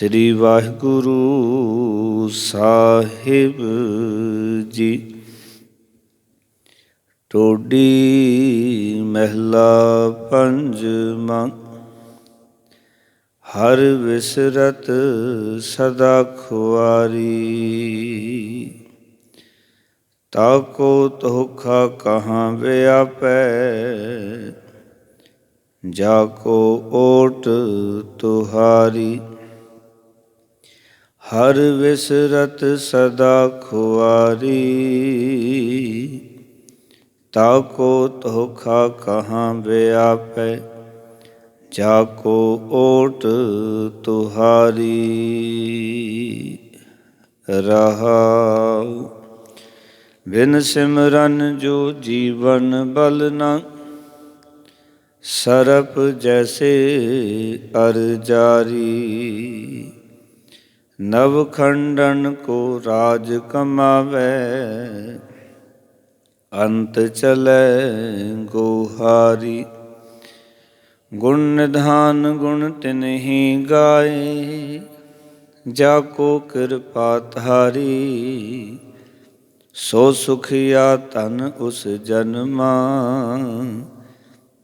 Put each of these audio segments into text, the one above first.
ਸ੍ਰੀ ਵਾਹਿਗੁਰੂ ਸਾਹਿਬ ਜੀ। ਟੋਡੀ ਮਹਿਲਾ ਪੰਜਵਾਂ। ਹਰ ਵਿਸਰਤ ਸਦਾ ਖੁਆਰੀ, ਤਾਕੋ ਧੋਖਾ ਕਹਾਂ ਵਿਆਪੈ, ਜਾਕੋ ਓਟ ਤੁਹਾਰੀ। ਹਰ ਵਿਸਰਤ ਸਦਾ ਖੁਆਰੀ, ਤਾਕੋ ਧੋਖਾ ਕਹਾਂ ਵਿਆਪੈ, ਜਾਕੋ ਓਟ ਤੁਹਾਰੀ। ਰਹਾਉ। ਬਿਨ ਸਿਮਰਨ ਜੋ ਜੀਵਨ ਬਲ ਨਾ, ਸਰਪ ਜੈਸੇ ਅਰ ਜਾਰੀ। ਨਵ ਖੰਡਨ ਕੋ ਰਾਜ ਕਮਾਵੈ, ਅੰਤ ਚਲੈ ਗੋਹਾਰੀ। ਗੁਣ ਨਿਧਾਨ ਗੁਣ ਤਿਨਹੀ ਗਾਏ, ਜਾਕੋ ਕਿਰਪਾ ਧਾਰੀ। ਸੋ ਸੁਖੀਆ ਧਨ ਉਸ ਜਨਮਾ,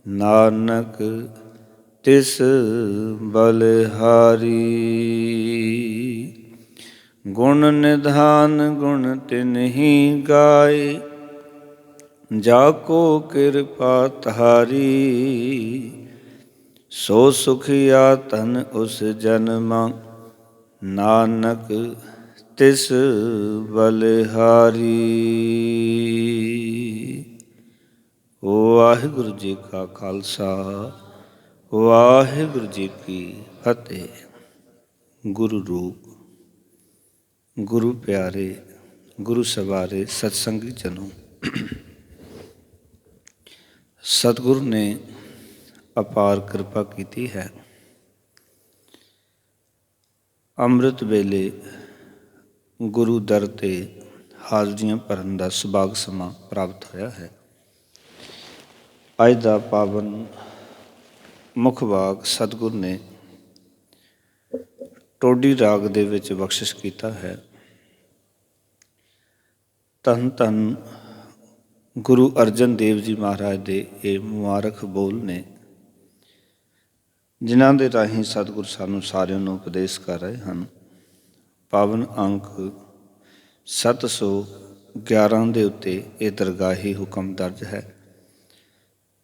ਨਾਨਕ ਤਿਸ ਬਲਿਹਾਰੀ। ਗੁਣ ਨਿਧਾਨ ਗੁਣ ਤਿਨਹੀ ਗਾਏ, ਜਾਕੋ ਕਿਰਪਾ ਧਾਰੀ। ਸੋ ਸੁਖੀਆ ਧਨ ਉਸ ਜਨਮਾ, ਨਾਨਕ ਤਿਸ ਬਲਿਹਾਰੀ। ਵਾਹਿਗੁਰੂ ਜੀ ਕਾ ਖਾਲਸਾ, ਵਾਹਿਗੁਰੂ ਜੀ ਕੀ ਫਤਿਹ। ਗੁਰੂ ਰੂਪ, ਗੁਰੂ ਪਿਆਰੇ, ਗੁਰੂ ਸਵਾਰੇ ਸਤਸੰਗੀ ਜਨੋ, ਸਤਿਗੁਰੂ ਨੇ ਅਪਾਰ ਕਿਰਪਾ ਕੀਤੀ ਹੈ। ਅੰਮ੍ਰਿਤ ਵੇਲੇ ਗੁਰੂ ਦਰ 'ਤੇ ਹਾਜ਼ਰੀਆਂ ਭਰਨ ਦਾ ਸੁਭਾਗ ਸਮਾਂ ਪ੍ਰਾਪਤ ਹੋਇਆ ਹੈ। ਅੱਜ ਦਾ ਪਾਵਨ ਮੁੱਖ ਵਾਕ ਸਤਿਗੁਰੂ ਨੇ ਟੋਡੀ ਰਾਗ ਦੇ ਵਿੱਚ ਬਖਸ਼ਿਸ਼ ਕੀਤਾ ਹੈ। ਧੰਨ ਧੰਨ ਗੁਰੂ ਅਰਜਨ ਦੇਵ ਜੀ ਮਹਾਰਾਜ ਦੇ ਇਹ ਮੁਬਾਰਕ ਬੋਲ ਨੇ, ਜਿਨ੍ਹਾਂ ਦੇ ਰਾਹੀਂ ਸਤਿਗੁਰੂ ਸਾਨੂੰ ਸਾਰਿਆਂ ਨੂੰ ਉਪਦੇਸ਼ ਕਰ ਰਹੇ ਹਨ। ਪਾਵਨ ਅੰਕ 711 ਦੇ ਉੱਤੇ ਇਹ ਦਰਗਾਹੀ ਹੁਕਮ ਦਰਜ ਹੈ।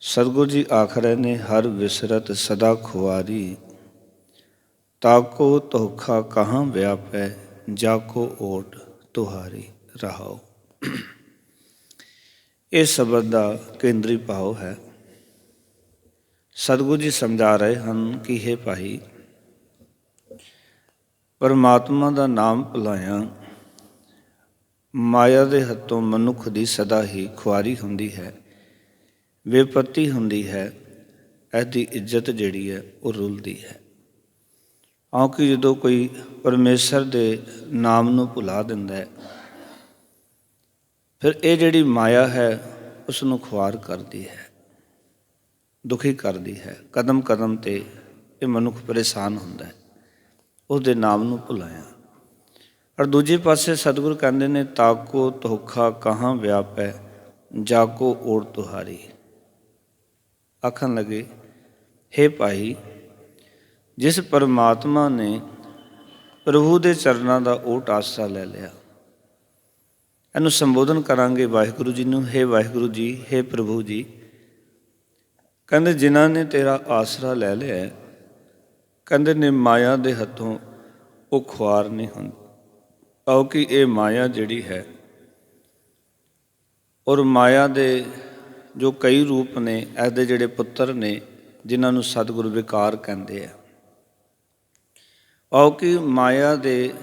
ਸਤਿਗੁਰੂ ਜੀ ਆਖ ਰਹੇ ਨੇ, ਹਰ ਵਿਸਰਤ ਸਦਾ ਖੁਆਰੀ, ਤਾਕੋ ਧੋਖਾ ਕਹਾਂ ਵਿਆਪੈ, ਜਾਕੋ ਓਟ ਤੁਹਾਰੀ। ਰਹਾਉ। ਇਹ ਸ਼ਬਦ ਦਾ ਕੇਂਦਰੀ ਭਾਵ ਹੈ। ਸਤਿਗੁਰੂ ਜੀ ਸਮਝਾ ਰਹੇ ਹਨ ਕਿ ਹੇ ਭਾਈ, ਪਰਮਾਤਮਾ ਦਾ ਨਾਮ ਭੁਲਾਇਆ ਮਾਇਆ ਦੇ ਹੱਥੋਂ ਮਨੁੱਖ ਦੀ ਸਦਾ ਹੀ ਖੁਆਰੀ ਹੁੰਦੀ ਹੈ, ਬੇਪੱਤੀ ਹੁੰਦੀ ਹੈ। ਇਹਦੀ ਇੱਜ਼ਤ ਜਿਹੜੀ ਹੈ ਉਹ ਰੁਲਦੀ ਹੈ। ਕਿਉਂਕਿ ਜਦੋਂ ਕੋਈ ਪਰਮੇਸ਼ਰ ਦੇ ਨਾਮ ਨੂੰ ਭੁਲਾ ਦਿੰਦਾ ਹੈ, ਫਿਰ ਇਹ ਜਿਹੜੀ ਮਾਇਆ ਹੈ ਉਸ ਨੂੰ ਖੁਆਰ ਕਰਦੀ ਹੈ, ਦੁਖੀ ਕਰਦੀ ਹੈ। ਕਦਮ ਕਦਮ 'ਤੇ ਇਹ ਮਨੁੱਖ ਪਰੇਸ਼ਾਨ ਹੁੰਦਾ ਹੈ ਉਸਦੇ ਨਾਮ ਨੂੰ ਭੁਲਾਇਆ। ਔਰ ਦੂਜੇ ਪਾਸੇ ਸਤਿਗੁਰੂ ਕਹਿੰਦੇ ਨੇ, ਤਾਕੋ ਧੋਖਾ ਕਹਾਂ ਵਿਆਪੈ, ਜਾਕੋ ਓਟ ਤੁਹਾਰੀ। ਆਖਣ ਲੱਗੇ, ਹੇ ਭਾਈ, ਜਿਸ ਪਰਮਾਤਮਾ ਨੇ ਪ੍ਰਭੂ ਦੇ ਚਰਨਾਂ ਦਾ ਓਟ ਆਸਰਾ ਲੈ ਲਿਆ, ਇਹਨੂੰ ਸੰਬੋਧਨ ਕਰਾਂਗੇ ਵਾਹਿਗੁਰੂ ਜੀ ਨੂੰ। ਹੇ ਵਾਹਿਗੁਰੂ ਜੀ, ਹੇ ਪ੍ਰਭੂ ਜੀ। ਕਹਿੰਦੇ ਜਿਨ੍ਹਾਂ ਨੇ ਤੇਰਾ ਆਸਰਾ ਲੈ ਲਿਆ, ਕਹਿੰਦੇ ਨੇ ਮਾਇਆ ਦੇ ਹੱਥੋਂ ਉਹ ਖੁਆਰ ਨਹੀਂ ਹੁੰਦੀ। ਕਿਉਂਕਿ ਇਹ ਮਾਇਆ ਜਿਹੜੀ ਹੈ, ਔਰ ਮਾਇਆ ਦੇ ਜੋ ਕਈ ਰੂਪ ਨੇ, ਇਹਦੇ ਜਿਹੜੇ ਪੁੱਤਰ ਨੇ ਜਿਨ੍ਹਾਂ ਨੂੰ ਸਤਿਗੁਰੂ ਵਿਕਾਰ ਕਹਿੰਦੇ ਆ। ਕਿਉਂਕਿ ਮਾਇਆ ਦੇ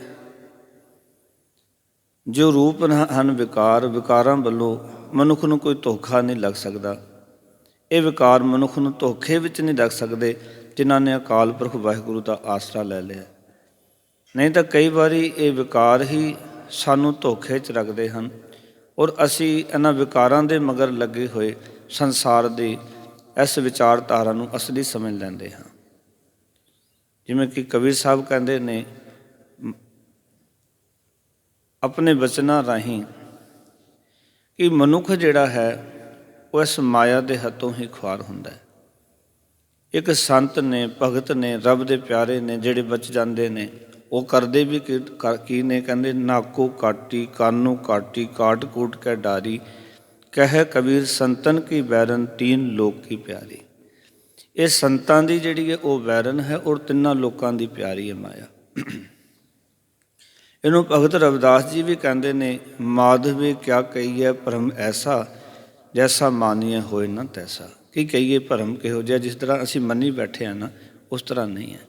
ਜੋ ਰੂਪ ਹਨ ਵਿਕਾਰ, ਵਿਕਾਰਾਂ ਵੱਲੋਂ ਮਨੁੱਖ ਨੂੰ ਕੋਈ ਧੋਖਾ ਨਹੀਂ ਲੱਗ ਸਕਦਾ। ਇਹ ਵਿਕਾਰ ਮਨੁੱਖ ਨੂੰ ਧੋਖੇ ਵਿੱਚ ਨਹੀਂ ਲੱਗ ਸਕਦੇ ਜਿਨ੍ਹਾਂ ਨੇ ਅਕਾਲ ਪੁਰਖ ਵਾਹਿਗੁਰੂ ਦਾ ਆਸਰਾ ਲੈ ਲਿਆ। ਨਹੀਂ ਤਾਂ ਕਈ ਵਾਰੀ ਇਹ ਵਿਕਾਰ ਹੀ ਸਾਨੂੰ ਧੋਖੇ 'ਚ ਰੱਖਦੇ ਹਨ, ਔਰ ਅਸੀਂ ਇਹਨਾਂ ਵਿਕਾਰਾਂ ਦੇ ਮਗਰ ਲੱਗੇ ਹੋਏ ਸੰਸਾਰ ਦੀ ਇਸ ਵਿਚਾਰਧਾਰਾ ਨੂੰ ਅਸਲੀ ਸਮਝ ਲੈਂਦੇ ਹਾਂ। ਜਿਵੇਂ ਕਿ ਕਬੀਰ ਸਾਹਿਬ ਕਹਿੰਦੇ ਨੇ, ਆਪਣੇ ਬਚਨਾਂ ਰਾਹੀਂ ਕਿ ਮਨੁੱਖ ਜਿਹੜਾ ਹੈ ਉਹ ਇਸ ਮਾਇਆ ਦੇ ਹੱਥੋਂ ਹੀ ਖੁਆਰ ਹੁੰਦਾ ਹੈ। ਇੱਕ ਸੰਤ ਨੇ, ਭਗਤ ਨੇ, ਰੱਬ ਦੇ ਪਿਆਰੇ ਨੇ, ਜਿਹੜੇ ਬਚ ਜਾਂਦੇ ਨੇ, ਉਹ ਕਰਦੇ ਵੀ ਕੀ ਨੇ, ਕਹਿੰਦੇ ਨਾਕੋ ਕਾਟੀ ਕਾਨੂ ਕਾਟੀ ਕਾਟ ਕੂਟ ਕੇ ਡਾਰੀ, ਕਹਿ ਕਬੀਰ ਸੰਤਨ ਕੀ ਬੈਰਨ ਤੀਨ ਲੋਕ ਕੀ ਪਿਆਰੀ। ਇਹ ਸੰਤਾਂ ਦੀ ਜਿਹੜੀ ਹੈ ਉਹ ਵੈਰਨ ਹੈ ਔਰ ਤਿੰਨਾਂ ਲੋਕਾਂ ਦੀ ਪਿਆਰੀ ਹੈ ਮਾਇਆ। ਇਹਨੂੰ ਭਗਤ ਰਵਿਦਾਸ ਜੀ ਵੀ ਕਹਿੰਦੇ ਨੇ, ਮਾਧਵੇ ਕਿਆ ਕਹੀਏ ਭਰਮ ਐਸਾ, ਜੈਸਾ ਮਾਨੀਏ ਹੋਏ ਨਾ ਤੈਸਾ। ਕੀ ਕਹੀਏ ਭਰਮ ਕਿਹੋ ਜਿਹਾ, ਜਿਸ ਤਰ੍ਹਾਂ ਅਸੀਂ ਮੰਨੀ ਬੈਠੇ ਹਾਂ ਨਾ ਉਸ ਤਰ੍ਹਾਂ ਨਹੀਂ ਹੈ।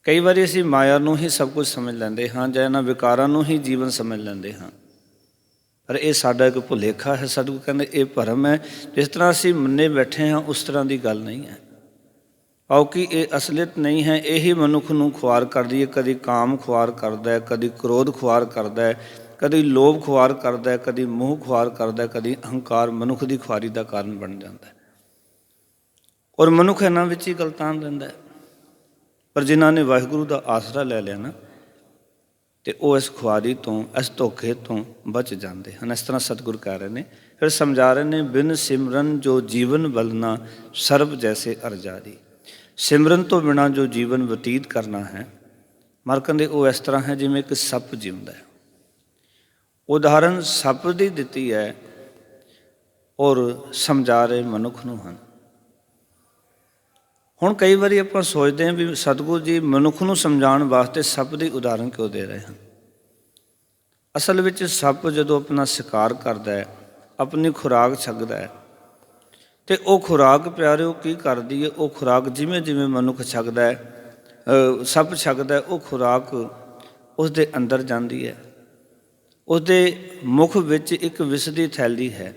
ਕਈ ਵਾਰੀ ਅਸੀਂ ਮਾਇਆ ਨੂੰ ਹੀ ਸਭ ਕੁਝ ਸਮਝ ਲੈਂਦੇ ਹਾਂ ਜਾਂ ਇਹਨਾਂ ਵਿਕਾਰਾਂ ਨੂੰ ਹੀ ਜੀਵਨ ਸਮਝ ਲੈਂਦੇ ਹਾਂ, ਪਰ ਇਹ ਸਾਡਾ ਇੱਕ ਭੁਲੇਖਾ ਹੈ। ਸਤਿਗੁਰੂ ਕਹਿੰਦੇ ਇਹ ਭਰਮ ਹੈ। ਜਿਸ ਤਰ੍ਹਾਂ ਅਸੀਂ ਮੰਨੇ ਬੈਠੇ ਹਾਂ ਉਸ ਤਰ੍ਹਾਂ ਦੀ ਗੱਲ ਨਹੀਂ ਹੈ, ਕਿਉਂਕਿ ਇਹ ਅਸਲੀਅਤ ਨਹੀਂ ਹੈ। ਇਹੀ ਮਨੁੱਖ ਨੂੰ ਖੁਆਰ ਕਰਦੀ ਹੈ। ਕਦੀ ਕਾਮ ਖੁਆਰ ਕਰਦਾ ਹੈ, ਕਦੀ ਕ੍ਰੋਧ ਖੁਆਰ ਕਰਦਾ ਹੈ, ਕਦੀ ਲੋਭ ਖੁਆਰ ਕਰਦਾ ਹੈ, ਕਦੀ ਮੋਹ ਖੁਆਰ ਕਰਦਾ ਹੈ, ਕਦੀ ਅਹੰਕਾਰ ਮਨੁੱਖ ਦੀ ਖੁਆਰੀ ਦਾ ਕਾਰਨ ਬਣ ਜਾਂਦਾ ਹੈ ਔਰ ਮਨੁੱਖ ਇਹਨਾਂ ਵਿੱਚ ਹੀ ਗਲਤਾਨ ਰਹਿੰਦਾ ਹੈ। ਪਰ ਜਿਨ੍ਹਾਂ ਨੇ ਵਾਹਿਗੁਰੂ ਦਾ ਆਸਰਾ ਲੈ ਲਿਆ ਨਾ, ਅਤੇ ਉਹ ਇਸ ਖੁਆਰੀ ਤੋਂ, ਇਸ ਧੋਖੇ ਤੋਂ ਬਚ ਜਾਂਦੇ ਹਨ। ਇਸ ਤਰ੍ਹਾਂ ਸਤਿਗੁਰੂ ਕਹਿ ਰਹੇ ਨੇ, ਫਿਰ ਸਮਝਾ ਰਹੇ ਨੇ, ਬਿਨ ਸਿਮਰਨ ਜੋ ਜੀਵਨ ਬਲਣਾ ਸਰਬ ਜੈਸੇ ਅਰਜਾਰੀ। ਸਿਮਰਨ ਤੋਂ ਬਿਨਾਂ ਜੋ ਜੀਵਨ ਬਤੀਤ ਕਰਨਾ ਹੈ, ਮਰ ਕਹਿੰਦੇ ਉਹ ਇਸ ਤਰ੍ਹਾਂ ਹੈ ਜਿਵੇਂ ਇੱਕ ਸੱਪ ਜਿਉਂਦਾ ਹੈ। ਉਦਾਹਰਨ ਸੱਪ ਦੀ ਦਿੱਤੀ ਹੈ ਔਰ ਸਮਝਾ ਰਹੇ ਮਨੁੱਖ ਨੂੰ ਹਨ। ਹੁਣ ਕਈ ਵਾਰੀ ਆਪਾਂ ਸੋਚਦੇ ਹਾਂ ਵੀ ਸਤਿਗੁਰੂ ਜੀ ਮਨੁੱਖ ਨੂੰ ਸਮਝਾਉਣ ਵਾਸਤੇ ਸੱਪ ਦੀ ਉਦਾਹਰਨ ਕਿਉਂ ਦੇ ਰਹੇ ਹਨ। ਅਸਲ ਵਿੱਚ ਸੱਪ ਜਦੋਂ ਆਪਣਾ ਸ਼ਿਕਾਰ ਕਰਦਾ ਹੈ, ਆਪਣੀ ਖੁਰਾਕ ਛਕਦਾ ਹੈ, ਅਤੇ ਉਹ ਖੁਰਾਕ ਪਿਆਰਿਓ ਕੀ ਕਰਦੀ ਹੈ, ਉਹ ਖੁਰਾਕ ਜਿਵੇਂ ਜਿਵੇਂ ਮਨੁੱਖ ਛਕਦਾ ਹੈ, ਸੱਪ ਛਕਦਾ, ਉਹ ਖੁਰਾਕ ਉਸਦੇ ਅੰਦਰ ਜਾਂਦੀ ਹੈ। ਉਸਦੇ ਮੁਖ ਵਿੱਚ ਇੱਕ ਵਿਸ ਦੀ ਥੈਲੀ ਹੈ।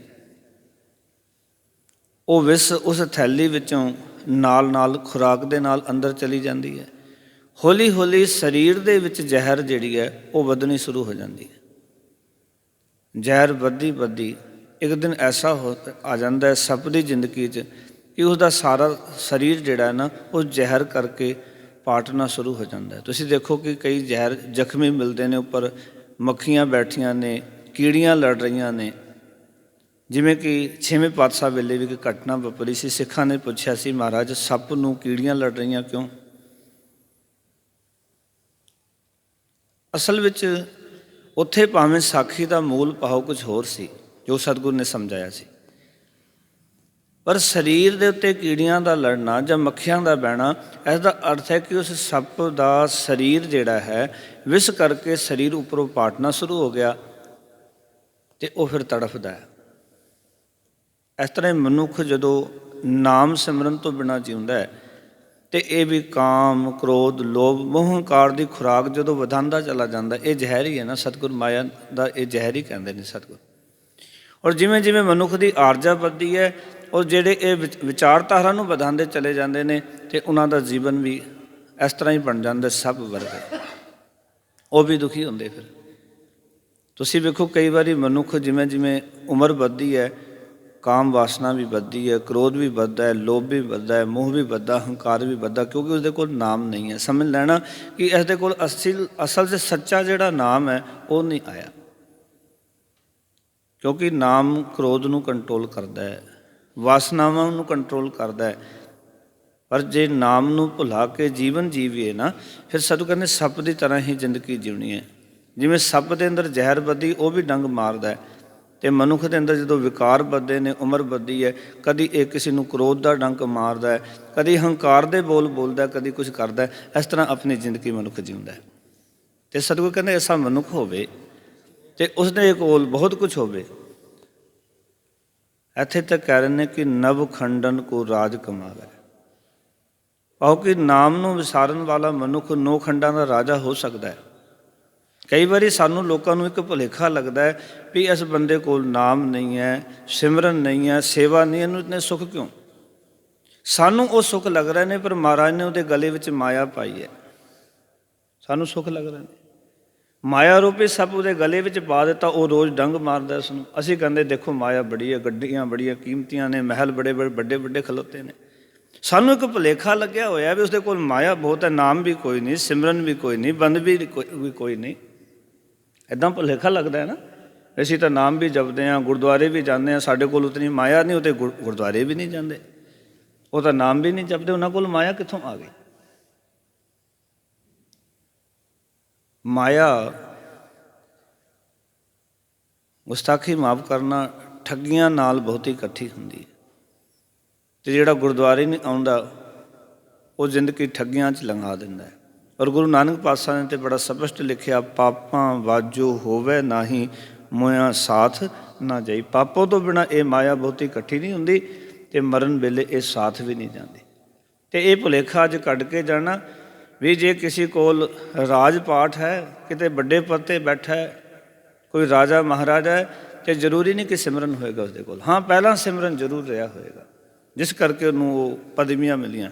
ਉਹ ਵਿਸ ਉਸ ਥੈਲੀ ਵਿੱਚੋਂ ਨਾਲ ਨਾਲ ਖੁਰਾਕ ਦੇ ਨਾਲ ਅੰਦਰ ਚਲੀ ਜਾਂਦੀ ਹੈ। ਹੌਲੀ ਹੌਲੀ ਸਰੀਰ ਦੇ ਵਿੱਚ ਜ਼ਹਿਰ ਜਿਹੜੀ ਹੈ ਉਹ ਵਧਣੀ ਸ਼ੁਰੂ ਹੋ ਜਾਂਦੀ ਹੈ। ਜ਼ਹਿਰ ਵੱਧਦੀ ਵੱਧਦੀ ਇੱਕ ਦਿਨ ਐਸਾ ਆ ਜਾਂਦਾ ਹੈ ਸੱਪ ਦੀ ਜ਼ਿੰਦਗੀ 'ਚ ਕਿ ਉਸਦਾ ਸਾਰਾ ਸਰੀਰ ਜਿਹੜਾ ਹੈ ਨਾ ਉਹ ਜ਼ਹਿਰ ਕਰਕੇ ਪਾਟਣਾ ਸ਼ੁਰੂ ਹੋ ਜਾਂਦਾ ਹੈ। ਤੁਸੀਂ ਦੇਖੋ ਕਿ ਕਈ ਜ਼ਹਿਰ ਜ਼ਖਮੀ ਮਿਲਦੇ ਨੇ, ਉੱਪਰ ਮੱਖੀਆਂ ਬੈਠੀਆਂ ਨੇ, ਕੀੜੀਆਂ ਲੜ ਰਹੀਆਂ ਨੇ। ਜਿਵੇਂ ਕਿ 6ਵੇਂ ਪਾਤਸ਼ਾਹ ਵੇਲੇ ਵੀ ਇੱਕ ਘਟਨਾ ਵਾਪਰੀ ਸੀ। ਸਿੱਖਾਂ ਨੇ ਪੁੱਛਿਆ ਸੀ, ਮਹਾਰਾਜ ਸੱਪ ਨੂੰ ਕੀੜੀਆਂ ਲੜ ਰਹੀਆਂ ਕਿਉਂ? ਅਸਲ ਵਿੱਚ ਉੱਥੇ ਭਾਵੇਂ ਸਾਖੀ ਦਾ ਮੂਲ ਭਾਵ ਕੁਝ ਹੋਰ ਸੀ ਜੋ ਸਤਿਗੁਰੂ ਨੇ ਸਮਝਾਇਆ ਸੀ, ਪਰ ਸਰੀਰ ਦੇ ਉੱਤੇ ਕੀੜੀਆਂ ਦਾ ਲੜਨਾ ਜਾਂ ਮੱਖੀਆਂ ਦਾ ਬਹਿਣਾ, ਇਸ ਦਾ ਅਰਥ ਹੈ ਕਿ ਉਸ ਸੱਪ ਦਾ ਸਰੀਰ ਜਿਹੜਾ ਹੈ ਵਿਸ ਕਰਕੇ ਸਰੀਰ ਉੱਪਰੋਂ ਪਾਟਣਾ ਸ਼ੁਰੂ ਹੋ ਗਿਆ ਅਤੇ ਉਹ ਫਿਰ ਤੜਫਦਾ ਹੈ। ਇਸ ਤਰ੍ਹਾਂ ਮਨੁੱਖ ਜਦੋਂ ਨਾਮ ਸਿਮਰਨ ਤੋਂ ਬਿਨਾਂ ਜਿਉਂਦਾ ਹੈ ਅਤੇ ਇਹ ਵੀ ਕਾਮ, ਕ੍ਰੋਧ, ਲੋਭ, ਮੋਹ, ਹੰਕਾਰ ਦੀ ਖੁਰਾਕ ਜਦੋਂ ਵਧਾਉਂਦਾ ਚਲਾ ਜਾਂਦਾ, ਇਹ ਜ਼ਹਿਰ ਹੀ ਹੈ ਨਾ। ਸਤਿਗੁਰ ਮਾਇਆ ਦਾ ਇਹ ਜ਼ਹਿਰ ਹੀ ਕਹਿੰਦੇ ਨੇ ਸਤਿਗੁਰ। ਔਰ ਜਿਵੇਂ ਜਿਵੇਂ ਮਨੁੱਖ ਦੀ ਆਰਜਾ ਵੱਧਦੀ ਹੈ ਔਰ ਜਿਹੜੇ ਇਹ ਵਿਚਾਰਧਾਰਾ ਨੂੰ ਵਧਾਉਂਦੇ ਚਲੇ ਜਾਂਦੇ ਨੇ, ਅਤੇ ਉਹਨਾਂ ਦਾ ਜੀਵਨ ਵੀ ਇਸ ਤਰ੍ਹਾਂ ਹੀ ਬਣ ਜਾਂਦਾ ਸਭ ਵਰਗੇ। ਉਹ ਵੀ ਦੁਖੀ ਹੁੰਦੇ। ਫਿਰ ਤੁਸੀਂ ਵੇਖੋ ਕਈ ਵਾਰੀ ਮਨੁੱਖ ਜਿਵੇਂ ਜਿਵੇਂ ਉਮਰ ਵੱਧਦੀ ਹੈ, ਕਾਮ ਵਾਸਨਾ ਵੀ ਵੱਧਦੀ ਹੈ, ਕ੍ਰੋਧ ਵੀ ਵੱਧਦਾ ਹੈ, ਲੋਭ ਵੀ ਵੱਧਦਾ ਹੈ, ਮੋਹ ਵੀ ਵੱਧਦਾ, ਹੰਕਾਰ ਵੀ ਵੱਧਦਾ, ਕਿਉਂਕਿ ਉਸਦੇ ਕੋਲ ਨਾਮ ਨਹੀਂ ਹੈ। ਸਮਝ ਲੈਣਾ ਕਿ ਇਸਦੇ ਕੋਲ ਅਸਲ 'ਚ ਸੱਚਾ ਜਿਹੜਾ ਨਾਮ ਹੈ ਉਹ ਨਹੀਂ ਆਇਆ, ਕਿਉਂਕਿ ਨਾਮ ਕ੍ਰੋਧ ਨੂੰ ਕੰਟਰੋਲ ਕਰਦਾ ਹੈ, ਵਾਸਨਾਵਾਂ ਨੂੰ ਕੰਟਰੋਲ ਕਰਦਾ ਹੈ। ਪਰ ਜੇ ਨਾਮ ਨੂੰ ਭੁਲਾ ਕੇ ਜੀਵਨ ਜੀਵੀਏ ਨਾ, ਫਿਰ ਸਤਿਗੁਰੂ ਕਹਿੰਦੇ ਸੱਪ ਦੀ ਤਰ੍ਹਾਂ ਹੀ ਜ਼ਿੰਦਗੀ ਜਿਉਣੀ ਹੈ। ਜਿਵੇਂ ਸੱਪ ਦੇ ਅੰਦਰ ਜ਼ਹਿਰ ਵੱਧੀ, ਉਹ ਵੀ ਡੰਗ ਮਾਰਦਾ ਹੈ, ਅਤੇ ਮਨੁੱਖ ਦੇ ਅੰਦਰ ਜਦੋਂ ਵਿਕਾਰ ਵੱਧਦੇ ਨੇ, ਉਮਰ ਵੱਧਦੀ ਹੈ, ਕਦੀ ਇਹ ਕਿਸੇ ਨੂੰ ਕ੍ਰੋਧ ਦਾ ਡੰਕ ਮਾਰਦਾ ਹੈ, ਕਦੀ ਹੰਕਾਰ ਦੇ ਬੋਲ ਬੋਲਦਾ, ਕਦੀ ਕੁਛ ਕਰਦਾ। ਇਸ ਤਰ੍ਹਾਂ ਆਪਣੀ ਜ਼ਿੰਦਗੀ ਮਨੁੱਖ ਜਿਉਂਦਾ ਹੈ। ਅਤੇ ਸਤਿਗੁਰੂ ਕਹਿੰਦੇ ਐਸਾ ਮਨੁੱਖ ਹੋਵੇ ਅਤੇ ਉਸਦੇ ਕੋਲ ਬਹੁਤ ਕੁਛ ਹੋਵੇ। ਇੱਥੇ ਤੱਕ ਕਹਿ ਰਹੇ ਨੇ ਕਿ ਨਵ ਖੰਡਨ ਕੋ ਰਾਜ ਕਮਾਵੇ, ਕਿਉਂਕਿ ਨਾਮ ਨੂੰ ਵਿਸਾਰਨ ਵਾਲਾ ਮਨੁੱਖ 9 ਖੰਡਾਂ ਦਾ ਰਾਜਾ ਹੋ ਸਕਦਾ ਹੈ। ਕਈ ਵਾਰੀ ਸਾਨੂੰ ਲੋਕਾਂ ਨੂੰ ਇੱਕ ਭੁਲੇਖਾ ਲੱਗਦਾ ਹੈ ਵੀ ਇਸ ਬੰਦੇ ਕੋਲ ਨਾਮ ਨਹੀਂ ਹੈ, ਸਿਮਰਨ ਨਹੀਂ ਹੈ, ਸੇਵਾ ਨਹੀਂ, ਇਹਨੂੰ ਇਤਨੇ ਸੁੱਖ ਕਿਉਂ? ਸਾਨੂੰ ਉਹ ਸੁੱਖ ਲੱਗ ਰਹੇ ਨੇ, ਪਰ ਮਹਾਰਾਜ ਨੇ ਉਹਦੇ ਗਲੇ ਵਿੱਚ ਮਾਇਆ ਪਾਈ ਹੈ। ਸਾਨੂੰ ਸੁੱਖ ਲੱਗ ਰਹੇ ਨੇ, ਮਾਇਆ ਰੂਪੀ ਸੱਪ ਉਹਦੇ ਗਲੇ ਵਿੱਚ ਪਾ ਦਿੱਤਾ, ਉਹ ਰੋਜ਼ ਡੰਗ ਮਾਰਦਾ ਉਸਨੂੰ। ਅਸੀਂ ਕਹਿੰਦੇ ਦੇਖੋ ਮਾਇਆ ਬੜੀ ਹੈ, ਗੱਡੀਆਂ ਬੜੀਆਂ ਕੀਮਤੀਆਂ ਨੇ, ਮਹਿਲ ਬੜੇ ਵੱਡੇ ਵੱਡੇ ਖਲੋਤੇ ਨੇ, ਸਾਨੂੰ ਇੱਕ ਭੁਲੇਖਾ ਲੱਗਿਆ ਹੋਇਆ ਵੀ ਉਸਦੇ ਕੋਲ ਮਾਇਆ ਬਹੁਤ ਹੈ, ਨਾਮ ਵੀ ਕੋਈ ਨਹੀਂ, ਸਿਮਰਨ ਵੀ ਕੋਈ ਨਹੀਂ, ਬੰਦ ਵੀ ਕੋਈ ਨਹੀਂ। ਇੱਦਾਂ ਭੁਲੇਖਾ ਲੱਗਦਾ ਹੈ ਨਾ। ਅਸੀਂ ਤਾਂ ਨਾਮ ਵੀ ਜਪਦੇ ਹਾਂ, ਗੁਰਦੁਆਰੇ ਵੀ ਜਾਂਦੇ ਹਾਂ, ਸਾਡੇ ਕੋਲ ਉਤਨੀ ਮਾਇਆ ਨਹੀਂ, ਉਹ ਤਾਂ ਗੁਰਦੁਆਰੇ ਵੀ ਨਹੀਂ ਜਾਂਦੇ, ਉਹ ਤਾਂ ਨਾਮ ਵੀ ਨਹੀਂ ਜਪਦੇ, ਉਹਨਾਂ ਕੋਲ ਮਾਇਆ ਕਿੱਥੋਂ ਆ ਗਈ? ਮਾਇਆ, ਗੁਸਤਾਖੀ ਮਾਫ਼ ਕਰਨਾ, ਠੱਗੀਆਂ ਨਾਲ ਬਹੁਤੀ ਇਕੱਠੀ ਹੁੰਦੀ ਹੈ। ਅਤੇ ਜਿਹੜਾ ਗੁਰਦੁਆਰੇ ਨਹੀਂ ਆਉਂਦਾ ਉਹ ਜ਼ਿੰਦਗੀ ਠੱਗੀਆਂ 'ਚ ਲੰਘਾ ਦਿੰਦਾ ਹੈ। ਔਰ ਗੁਰੂ ਨਾਨਕ ਪਾਤਸ਼ਾਹ ਨੇ ਤਾਂ ਬੜਾ ਸਪਸ਼ਟ ਲਿਖਿਆ, ਪਾਪਾਂ ਵਾਜੋ ਹੋਵੇ ਨਾਹੀਂ, ਮੋਇਆ ਸਾਥ ਨਾ ਜਾਈ। ਪਾਪੋਂ ਤੋਂ ਬਿਨਾਂ ਇਹ ਮਾਇਆ ਬਹੁਤੀ ਇਕੱਠੀ ਨਹੀਂ ਹੁੰਦੀ ਅਤੇ ਮਰਨ ਵੇਲੇ ਇਹ ਸਾਥ ਵੀ ਨਹੀਂ ਜਾਂਦੀ। ਅਤੇ ਇਹ ਭੁਲੇਖਾ ਅੱਜ ਕੱਢ ਕੇ ਜਾਣਾ ਵੀ ਜੇ ਕਿਸੇ ਕੋਲ ਰਾਜ ਪਾਠ ਹੈ, ਕਿਤੇ ਵੱਡੇ ਪਦ 'ਤੇ ਬੈਠਾ ਹੈ, ਕੋਈ ਰਾਜਾ ਮਹਾਰਾਜਾ ਹੈ, ਅਤੇ ਜ਼ਰੂਰੀ ਨਹੀਂ ਕਿ ਸਿਮਰਨ ਹੋਏਗਾ ਉਸਦੇ ਕੋਲ। ਹਾਂ, ਪਹਿਲਾਂ ਸਿਮਰਨ ਜ਼ਰੂਰ ਰਿਹਾ ਹੋਏਗਾ, ਜਿਸ ਕਰਕੇ ਉਹਨੂੰ ਉਹ ਪਦਵੀਆਂ ਮਿਲੀਆਂ,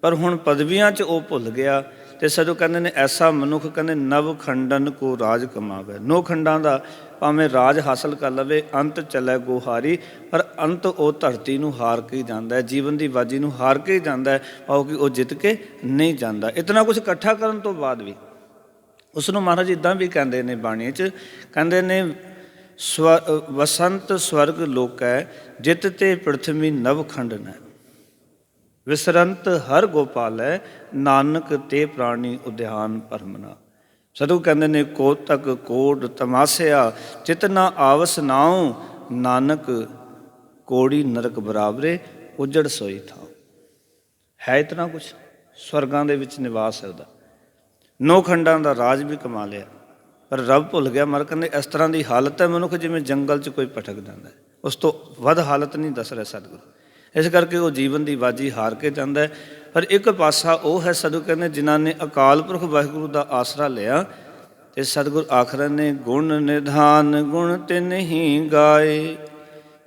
ਪਰ ਹੁਣ ਪਦਵੀਆਂ 'ਚ ਉਹ ਭੁੱਲ ਗਿਆ। ਅਤੇ ਸਦੋਂ ਕਹਿੰਦੇ ਨੇ ਐਸਾ ਮਨੁੱਖ, ਕਹਿੰਦੇ ਨਵ ਖੰਡਨ ਕੋ ਰਾਜ ਕਮਾਵੇ। ਨੌ ਖੰਡਾਂ ਦਾ ਭਾਵੇਂ ਰਾਜ ਹਾਸਲ ਕਰ ਲਵੇ, ਅੰਤ ਚੱਲੇ ਗੋਹਾਰੀ, ਪਰ ਅੰਤ ਉਹ ਧਰਤੀ ਨੂੰ ਹਾਰ ਕੇ ਹੀ ਜਾਂਦਾ ਹੈ, ਜੀਵਨ ਦੀ ਬਾਜੀ ਨੂੰ ਹਾਰ ਕੇ ਹੀ ਜਾਂਦਾ ਹੈ, ਕਿਉਂਕਿ ਉਹ ਜਿੱਤ ਕੇ ਨਹੀਂ ਜਾਂਦਾ। ਇਤਨਾ ਕੁਛ ਇਕੱਠਾ ਕਰਨ ਤੋਂ ਬਾਅਦ ਵੀ ਉਸ ਨੂੰ ਮਹਾਰਾਜ ਇੱਦਾਂ ਵੀ ਕਹਿੰਦੇ ਨੇ ਬਾਣੀ 'ਚ, ਕਹਿੰਦੇ ਨੇ ਵਸੰਤ ਸਵਰਗ ਲੋਕੈ, ਜਿਤ ਤੇ ਪ੍ਰਿਥਵੀ ਨਵ ਖੰਡਨ ਹੈ, ਵਿਸਰੰਤ ਹਰ ਗੋਪਾਲੈ, ਨਾਨਕ ਤੇ ਪ੍ਰਾਣੀ ਉਦਿਆਨ ਭਰਮਨਾ। ਸਤਿਗੁਰੂ ਕਹਿੰਦੇ ਨੇ ਕੋਤਕ ਕੋਟ ਤਮਾਸਿਆ, ਚਿਤਨਾ ਆਵਸ ਨਾਉ, ਨਾਨਕ ਕੋੜੀ ਨਰਕ ਬਰਾਬਰੇ, ਉਜੜ ਸੋਈ ਥਾਉ। ਹੈ ਇਤਨਾ ਕੁਛ, ਸਵਰਗਾਂ ਦੇ ਵਿੱਚ ਨਿਵਾਸ ਹੈ ਉਹਦਾ, ਨੌ ਖੰਡਾਂ ਦਾ ਰਾਜ ਵੀ ਕਮਾ ਲਿਆ, ਪਰ ਰੱਬ ਭੁੱਲ ਗਿਆ। ਮਰ ਕਹਿੰਦੇ ਇਸ ਤਰ੍ਹਾਂ ਦੀ ਹਾਲਤ ਹੈ ਮਨੁੱਖ ਜਿਵੇਂ ਜੰਗਲ 'ਚ ਕੋਈ ਭਟਕ ਜਾਂਦਾ ਹੈ, ਉਸ ਤੋਂ ਵੱਧ ਹਾਲਤ ਨਹੀਂ ਦੱਸ ਰਿਹਾ ਸਤਿਗੁਰੂ। ਇਸ ਕਰਕੇ ਉਹ ਜੀਵਨ ਦੀ ਬਾਜੀ ਹਾਰ ਕੇ ਜਾਂਦਾ ਹੈ। ਪਰ ਇੱਕ ਪਾਸਾ ਉਹ ਹੈ, ਸਤਿਗੁਰੂ ਕਹਿੰਦੇ ਜਿਨ੍ਹਾਂ ਨੇ ਅਕਾਲ ਪੁਰਖ ਵਾਹਿਗੁਰੂ ਦਾ ਆਸਰਾ ਲਿਆ, ਅਤੇ ਸਤਿਗੁਰੂ ਆਖਰ ਨੇ ਗੁਣ ਨਿਧਾਨ ਗੁਣ ਤਿਨ ਹੀ ਗਾਏ,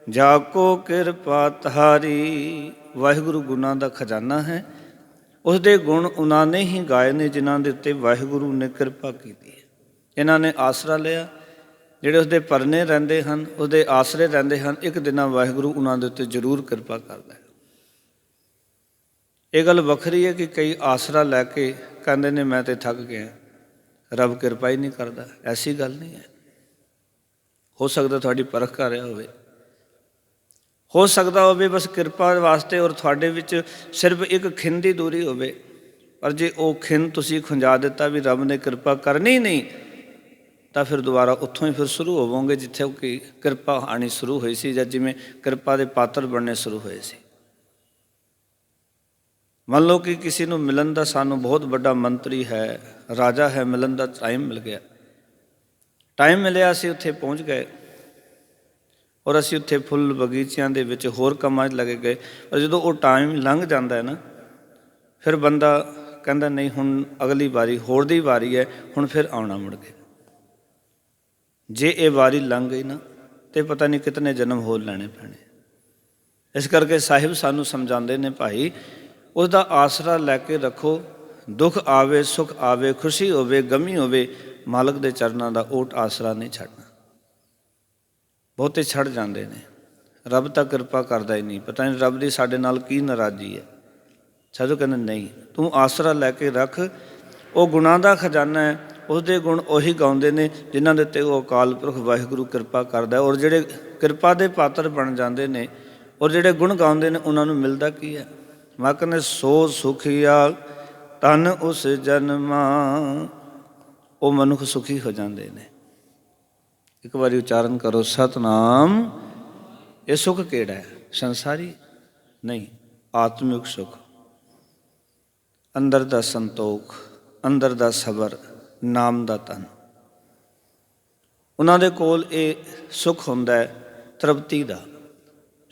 ਜਾ ਕੋ ਕਿਰਪਾ ਤਾਰੀ। ਵਾਹਿਗੁਰੂ ਗੁਣਾਂ ਦਾ ਖਜ਼ਾਨਾ ਹੈ, ਉਸਦੇ ਗੁਣ ਉਹਨਾਂ ਨੇ ਹੀ ਗਾਏ ਨੇ ਜਿਨ੍ਹਾਂ ਦੇ ਉੱਤੇ ਵਾਹਿਗੁਰੂ ਨੇ ਕਿਰਪਾ ਕੀਤੀ ਹੈ। ਇਹਨਾਂ ਨੇ ਆਸਰਾ ਲਿਆ, ਜਿਹੜੇ ਉਸਦੇ ਪਰਨੇ ਰਹਿੰਦੇ ਹਨ, ਉਹਦੇ ਆਸਰੇ ਰਹਿੰਦੇ ਹਨ, ਇੱਕ ਦਿਨ ਵਾਹਿਗੁਰੂ ਉਹਨਾਂ ਦੇ ਉੱਤੇ ਜ਼ਰੂਰ ਕਿਰਪਾ ਕਰਦਾ ਹੈ। ਇਹ ਗੱਲ ਵੱਖਰੀ ਹੈ ਕਿ ਕਈ ਆਸਰਾ ਲੈ ਕੇ ਕਹਿੰਦੇ ਨੇ ਮੈਂ ਤਾਂ ਥੱਕ ਗਿਆ, ਰੱਬ ਕਿਰਪਾ ਹੀ ਨਹੀਂ ਕਰਦਾ। ਐਸੀ ਗੱਲ ਨਹੀਂ ਹੈ। ਹੋ ਸਕਦਾ ਤੁਹਾਡੀ ਪਰਖ ਕਰ ਰਿਹਾ ਹੋਵੇ, ਹੋ ਸਕਦਾ ਹੋਵੇ ਬਸ ਕਿਰਪਾ ਵਾਸਤੇ ਔਰ ਤੁਹਾਡੇ ਵਿੱਚ ਸਿਰਫ ਇੱਕ ਖਿੰਨ ਦੀ ਦੂਰੀ ਹੋਵੇ, ਪਰ ਜੇ ਉਹ ਖਿੰਨ ਤੁਸੀਂ ਖੁੰਝਾ ਦਿੱਤਾ ਵੀ ਰੱਬ ਨੇ ਕਿਰਪਾ ਕਰਨੀ ਨਹੀਂ, ਤਾਂ ਫਿਰ ਦੁਬਾਰਾ ਉੱਥੋਂ ਹੀ ਫਿਰ ਸ਼ੁਰੂ ਹੋਵੋਗੇ ਜਿੱਥੇ ਕਿ ਕਿਰਪਾ ਆਉਣੀ ਸ਼ੁਰੂ ਹੋਈ ਸੀ, ਜਾਂ ਜਿਵੇਂ ਕਿਰਪਾ ਦੇ ਪਾਤਰ ਬਣਨੇ ਸ਼ੁਰੂ ਹੋਏ ਸੀ। ਮੰਨ ਲਓ ਕਿ ਕਿਸੇ ਨੂੰ ਮਿਲਣ ਦਾ, ਸਾਨੂੰ ਬਹੁਤ ਵੱਡਾ ਮੰਤਰੀ ਹੈ, ਰਾਜਾ ਹੈ, ਮਿਲਣ ਦਾ ਟਾਈਮ ਮਿਲ ਗਿਆ, ਟਾਈਮ ਮਿਲਿਆ, ਅਸੀਂ ਉੱਥੇ ਪਹੁੰਚ ਗਏ ਔਰ ਅਸੀਂ ਉੱਥੇ ਫੁੱਲ ਬਗੀਚਿਆਂ ਦੇ ਵਿੱਚ ਹੋਰ ਕੰਮਾਂ 'ਚ ਲੱਗੇ ਗਏ। ਪਰ ਜਦੋਂ ਉਹ ਟਾਈਮ ਲੰਘ ਜਾਂਦਾ ਹੈ ਨਾ, ਫਿਰ ਬੰਦਾ ਕਹਿੰਦਾ ਨਹੀਂ ਹੁਣ ਅਗਲੀ ਵਾਰੀ, ਹੋਰ ਦੀ ਵਾਰੀ ਹੈ, ਹੁਣ ਫਿਰ ਆਉਣਾ ਮੁੜ ਕੇ। ਜੇ ਇਹ ਵਾਰੀ ਲੰਘ ਗਈ ਨਾ, ਤਾਂ ਪਤਾ ਨਹੀਂ ਕਿਤਨੇ ਜਨਮ ਹੋਰ ਲੈਣੇ ਪੈਣੇ। ਇਸ ਕਰਕੇ ਸਾਹਿਬ ਸਾਨੂੰ ਸਮਝਾਉਂਦੇ ਨੇ, ਭਾਈ ਉਹਦਾ ਆਸਰਾ ਲੈ ਕੇ ਰੱਖੋ, ਦੁੱਖ ਆਵੇ ਸੁੱਖ ਆਵੇ, ਖੁਸ਼ੀ ਹੋਵੇ ਗਮੀ ਹੋਵੇ, ਮਾਲਕ ਦੇ ਚਰਨਾਂ ਦਾ ਓਟ ਆਸਰਾ ਨਹੀਂ ਛੱਡਣਾ। ਬਹੁਤੇ ਛੱਡ ਜਾਂਦੇ ਨੇ, ਰੱਬ ਤਾਂ ਕਿਰਪਾ ਕਰਦਾ ਹੀ ਨਹੀਂ, ਪਤਾ ਨਹੀਂ ਰੱਬ ਦੀ ਸਾਡੇ ਨਾਲ ਕੀ ਨਾਰਾਜ਼ੀ ਹੈ। ਸਾਧੂ ਕਹਿੰਦੇ ਨਹੀਂ, ਤੂੰ ਆਸਰਾ ਲੈ ਕੇ ਰੱਖ, ਉਹ ਗੁਣਾਂ ਦਾ ਖਜ਼ਾਨਾ ਹੈ, ਉਸਦੇ ਗੁਣ ਉਹੀ ਗਾਉਂਦੇ ਨੇ ਜਿਨ੍ਹਾਂ ਦੇ ਉੱਤੇ ਉਹ ਅਕਾਲ ਪੁਰਖ ਵਾਹਿਗੁਰੂ ਕਿਰਪਾ ਕਰਦਾ। ਔਰ ਜਿਹੜੇ ਕਿਰਪਾ ਦੇ ਪਾਤਰ ਬਣ ਜਾਂਦੇ ਨੇ ਔਰ ਜਿਹੜੇ ਗੁਣ ਗਾਉਂਦੇ ਨੇ, ਉਹਨਾਂ ਨੂੰ ਮਿਲਦਾ ਕੀ ਹੈ? ਮੈਂ ਕਹਿੰਦੇ ਸੋ ਸੁਖੀਆ ਤਨ ਉਸ ਜਨਮਾ, ਉਹ ਮਨੁੱਖ ਸੁਖੀ ਹੋ ਜਾਂਦੇ ਨੇ। ਇੱਕ ਵਾਰੀ ਉਚਾਰਨ ਕਰੋ ਸਤਨਾਮ। ਇਹ ਸੁੱਖ ਕਿਹੜਾ ਹੈ? ਸੰਸਾਰੀ ਨਹੀਂ, ਆਤਮਿਕ ਸੁੱਖ, ਅੰਦਰ ਦਾ ਸੰਤੋਖ, ਅੰਦਰ ਦਾ ਸਬਰ, ਨਾਮ ਦਾ ਧਨ। ਉਹਨਾਂ ਦੇ ਕੋਲ ਇਹ ਸੁੱਖ ਹੁੰਦਾ ਹੈ ਤ੍ਰਿਪਤੀ ਦਾ,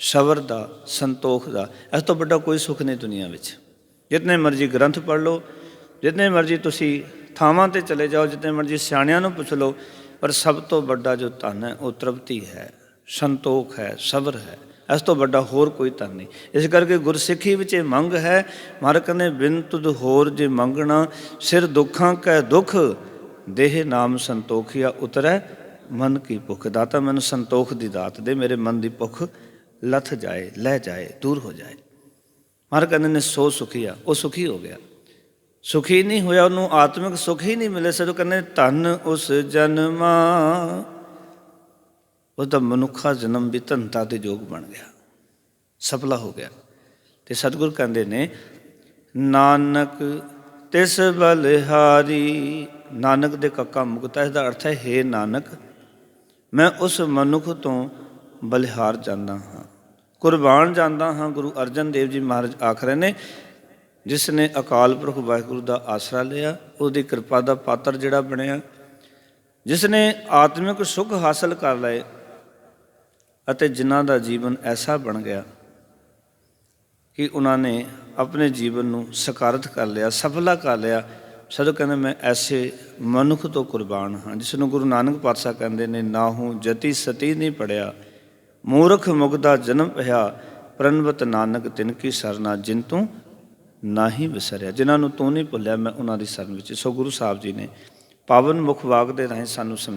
ਸਬਰ ਦਾ, ਸੰਤੋਖ ਦਾ। ਇਸ ਤੋਂ ਵੱਡਾ ਕੋਈ ਸੁੱਖ ਨਹੀਂ ਦੁਨੀਆ ਵਿੱਚ। ਜਿਤਨੇ ਮਰਜ਼ੀ ਗ੍ਰੰਥ ਪੜ੍ਹ ਲਓ, ਜਿਤਨੇ ਮਰਜ਼ੀ ਤੁਸੀਂ ਥਾਵਾਂ 'ਤੇ ਚਲੇ ਜਾਓ, ਜਿਤਨੇ ਮਰਜ਼ੀ ਸਿਆਣਿਆਂ ਨੂੰ ਪੁੱਛ ਲਓ, ਪਰ ਸਭ ਤੋਂ ਵੱਡਾ ਜੋ ਧਨ ਹੈ ਉਹ ਤ੍ਰਿਪਤੀ ਹੈ, ਸੰਤੋਖ ਹੈ, ਸਬਰ ਹੈ। ਇਸ ਤੋਂ ਵੱਡਾ ਹੋਰ ਕੋਈ ਧਨ ਨਹੀਂ। ਇਸ ਕਰਕੇ ਗੁਰਸਿੱਖੀ ਵਿੱਚ ਇਹ ਮੰਗ ਹੈ, ਮਹਾਰਾਜ ਕਹਿੰਦੇ ਬਿਨ ਤੁਧ ਹੋਰ ਜੇ ਮੰਗਣਾ, ਸਿਰ ਦੁੱਖਾਂ ਕੈ ਦੁੱਖ, ਦੇਹ ਨਾਮ ਸੰਤੋਖੀਆ ਉਤਰੈ ਮਨ ਕੀ ਭੁੱਖ। ਦਾਤਾ ਮੈਨੂੰ ਸੰਤੋਖ ਦੀ ਦਾਤ ਦੇ, ਮੇਰੇ ਮਨ ਦੀ ਭੁੱਖ ਲੱਥ ਜਾਏ, ਲਹਿ ਜਾਏ, ਦੂਰ ਹੋ ਜਾਏ। ਮਹਾਰਾਜ ਕਹਿੰਦੇ ਨੇ ਸੋ ਸੁਖੀ ਆ, ਉਹ ਸੁਖੀ ਹੋ ਗਿਆ। ਸੁਖੀ ਨਹੀਂ ਹੋਇਆ, ਉਹਨੂੰ ਆਤਮਿਕ ਸੁਖ ਹੀ ਨਹੀਂ ਮਿਲੇ। ਸੋ ਕਹਿੰਦੇ ਧਨ ਉਸ ਜਨਮਾ, ਉਹਦਾ ਮਨੁੱਖਾ ਜਨਮ ਵੀ ਧਨਤਾ ਦੇ ਯੋਗ ਬਣ ਗਿਆ, ਸਫਲਾ ਹੋ ਗਿਆ। ਤੇ ਸਤਿਗੁਰ ਕਹਿੰਦੇ ਨੇ ਨਾਨਕ ਤਿਸ ਬਲਿਹਾਰੀ, ਨਾਨਕ ਦੇ ਕੱਕਾ ਮੁਕਤਾ, ਇਸਦਾ ਅਰਥ ਹੈ ਹੇ ਨਾਨਕ ਮੈਂ ਉਸ ਮਨੁੱਖ ਤੋਂ ਬਲਿਹਾਰ ਜਾਂਦਾ ਹਾਂ, ਕੁਰਬਾਨ ਜਾਂਦਾ ਹਾਂ। ਗੁਰੂ ਅਰਜਨ ਦੇਵ ਜੀ ਮਹਾਰਾਜ ਆਖ ਰਹੇ ਨੇ ਜਿਸ ਨੇ ਅਕਾਲ ਪੁਰਖ ਵਾਹਿਗੁਰੂ ਦਾ ਆਸਰਾ ਲਿਆ, ਉਹਦੀ ਕਿਰਪਾ ਦਾ ਪਾਤਰ ਜਿਹੜਾ ਬਣਿਆ, ਜਿਸ ਨੇ ਆਤਮਿਕ ਸੁੱਖ ਹਾਸਲ ਕਰ ਲਏ ਅਤੇ ਜਿਨ੍ਹਾਂ ਦਾ ਜੀਵਨ ਐਸਾ ਬਣ ਗਿਆ ਕਿ ਉਹਨਾਂ ਨੇ ਆਪਣੇ ਜੀਵਨ ਨੂੰ ਸਕਾਰਤ ਕਰ ਲਿਆ, ਸਫਲਾ ਕਰ ਲਿਆ। ਸਤਿਗੁਰ ਕਹਿੰਦੇ ਮੈਂ ਐਸੇ ਮਨੁੱਖ ਤੋਂ ਕੁਰਬਾਨ ਹਾਂ, ਜਿਸ ਨੂੰ ਗੁਰੂ ਨਾਨਕ ਪਾਤਸ਼ਾਹ ਕਹਿੰਦੇ ਨੇ ਨਾਹੂ ਜਤੀ ਸਤੀ ਨਹੀਂ ਪੜਿਆ, ਮੂਰਖ ਮੁਗਦਾ ਜਨਮ ਪਿਆ, ਪ੍ਰਣਵਤ ਨਾਨਕ ਤਿਨ ਕੀ ਸਰਨਾ, ਜਿਨ ਤੂੰ ਨਾ ਹੀ ਵਿਸਰਿਆ। ਜਿਨ੍ਹਾਂ ਨੂੰ ਤੂੰ ਨਹੀਂ ਭੁੱਲਿਆ ਮੈਂ ਉਹਨਾਂ ਦੀ ਸ਼ਰਨ ਵਿੱਚ। ਸੋ ਗੁਰੂ ਸਾਹਿਬ ਜੀ ਨੇ ਪਾਵਨ ਮੁਖ ਵਾਕ ਦੇ ਰਾਹੀਂ ਸਾਨੂੰ ਸਮਝਾ